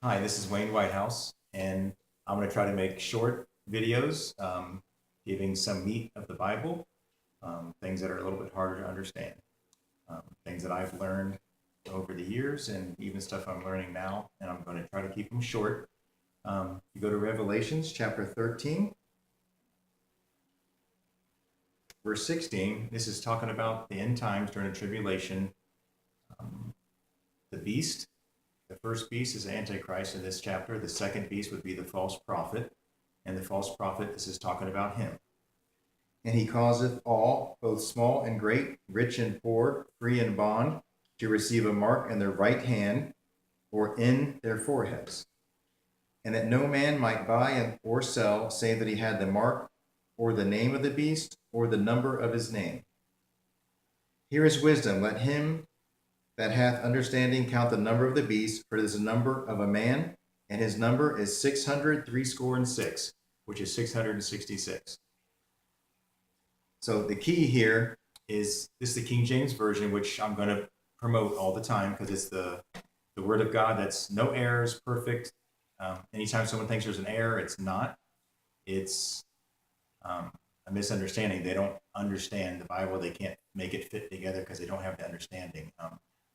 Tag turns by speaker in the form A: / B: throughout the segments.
A: Hi, this is Wayne Whitehouse, and I'm going to try to make short videos giving some meat of the Bible, things that are a little bit harder to understand, things that I've learned over the years, and even stuff I'm learning now, and I'm going to try to keep them short. You go to Revelations chapter 13, verse 16. This is talking about the end times during the tribulation. Um, the beast, the first beast is Antichrist in this chapter. The second beast would be the false prophet. And the false prophet, this is talking about him. And he causeth all, both small and great, rich and poor, free and bond, to receive a mark in their right hand or in their foreheads. And that no man might buy or sell, save that he had the mark or the name of the beast or the number of his name. Here is wisdom. Let him that hath understanding count the number of the beast, for it is the number of a man, and his number is 600 threescore and six, which is 666. So the key here is this is the King James Version, which I'm going to promote all the time because it's the Word of God that's no errors, perfect. Anytime someone thinks there's an error, it's not. It's a misunderstanding. They don't understand the Bible. They can't make it fit together because they don't have the understanding.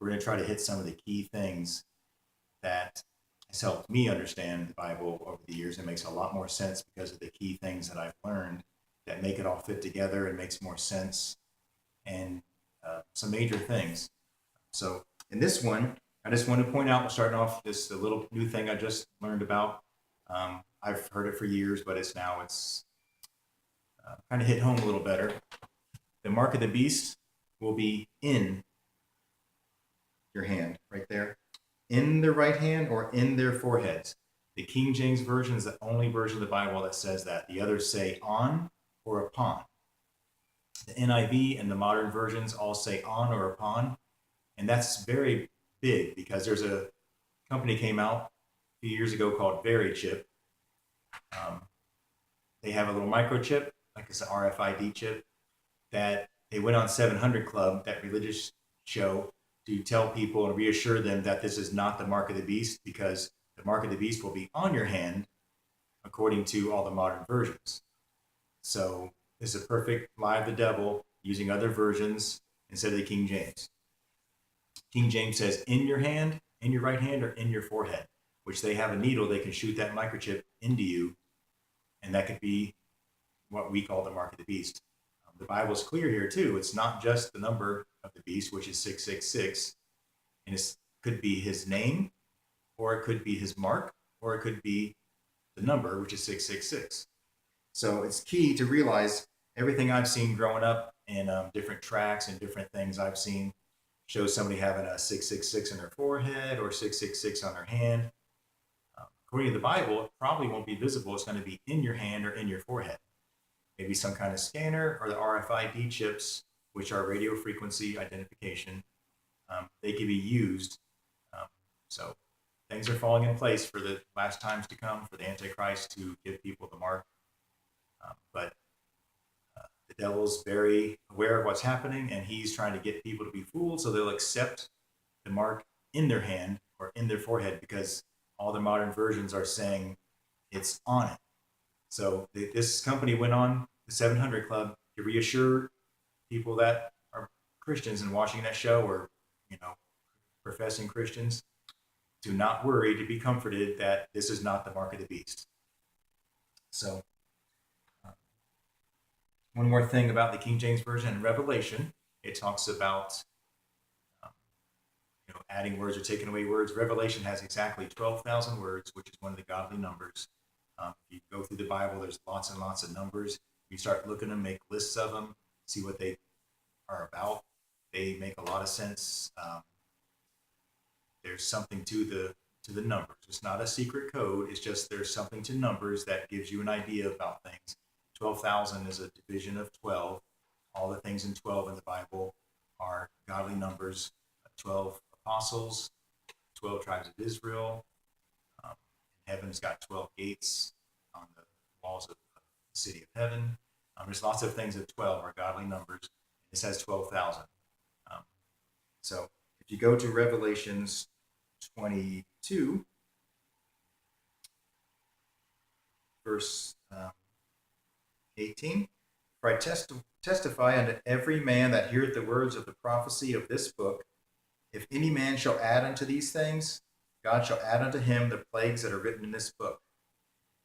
A: We're going to try to hit some of the key things that has helped me understand the Bible over the years. It makes a lot more sense because of the key things that I've learned that make it all fit together and makes more sense and some major things. So in this one, I just want to point out, starting off this a little new thing I just learned about. I've heard it for years, but it's kind of hit home a little better. The mark of the beast will be in your hand, right there, in their right hand or in their foreheads. The King James Version is the only version of the Bible that says that. The others say on or upon. The NIV and the modern versions all say on or upon. And that's very big because there's a company came out a few years ago called VeryChip. Um, they have a little microchip, like it's an RFID chip, that they went on 700 Club, that religious show, to tell people and reassure them that this is not the mark of the beast because the mark of the beast will be on your hand according to all the modern versions. So this is a perfect lie of the devil using other versions instead of the King James. King James says in your hand, in your right hand, or in your forehead, which they have a needle, they can shoot that microchip into you, and that could be what we call the mark of the beast. The Bible is clear here too. It's not just the number of the beast, which is 666, and it could be his name, or it could be his mark, or it could be the number, which is 666. So it's key to realize everything I've seen growing up in different tracks and different things I've seen shows somebody having a 666 on their forehead or 666 on their hand. According to the Bible, it probably won't be visible. It's going to be in your hand or in your forehead. Maybe some kind of scanner or the RFID chips, which are radio frequency identification. They can be used. Um, so things are falling in place for the last times to come for the Antichrist to give people the mark. But the devil's very aware of what's happening, and he's trying to get people to be fooled so they'll accept the mark in their hand or in their forehead because all the modern versions are saying it's on it. So this company went on the 700 Club to reassure people that are Christians and watching that show or, you know, professing Christians to not worry, to be comforted that this is not the mark of the beast. So uh, one more thing about the King James Version in Revelation, it talks about um, adding words or taking away words. Revelation has exactly 12,000 words, which is one of the godly numbers. If you go through the Bible, there's lots and lots of numbers. You start looking at them, make lists of them, see what they are about. They make a lot of sense. There's something to the numbers. It's not a secret code. It's just there's something to numbers that gives you an idea about things. 12,000 is a division of 12. All the things in 12 in the Bible are godly numbers. 12 apostles, 12 tribes of Israel. Um, Heaven's got 12 gates on the walls of the city of heaven. There's lots of things that 12 are godly numbers. This has 12,000. Um, so if you go to Revelations 22, verse 18. For I testify unto every man that heareth the words of the prophecy of this book, if any man shall add unto these things, God shall add unto him the plagues that are written in this book.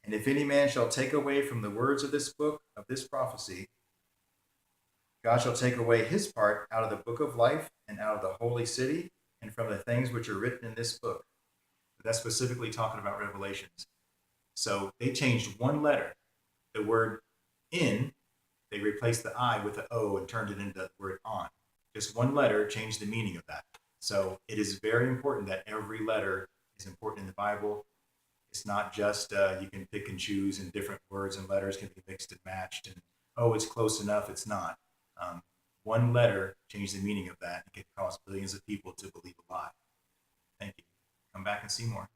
A: And if any man shall take away from the words of this book, of this prophecy, God shall take away his part out of the book of life and out of the holy city and from the things which are written in this book. That's specifically talking about Revelations. So they changed one letter. The word in, they replaced the I with the O and turned it into the word on. Just one letter changed the meaning of that. So it is very important that every letter is important in the Bible. It's not just you can pick and choose, and different words and letters can be mixed and matched, and oh, it's close enough. It's not. One letter changed the meaning of that and could cause billions of people to believe a lie. Thank you. Come back and see more.